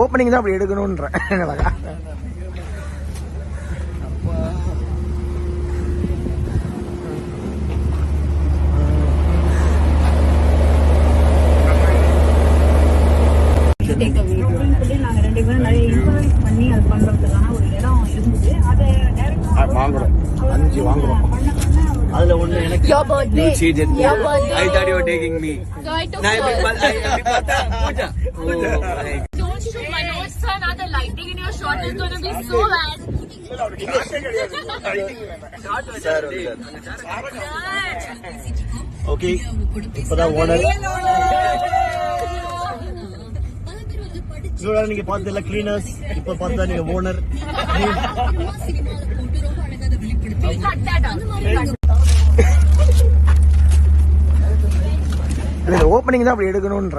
Opening தான் அப்படி எடுக்கணும்ன்ற வாங்குறோம் 5 வாங்குறோம். அதுல ஒண்ணு எனக்கு your birthday. You cheated. Your birthday. I thought you were taking me. So I took Puja. Don't shoot my nose, sir. Now the lighting in your shot is going to be so bad. Okay. இப்பதான் owner இவ்வளவு நீங்க பார்த்ததுல cleaners, இப்ப பார்த்தா நீங்க owner. Opening தான் அப்படி எடுக்கணும்ன்ற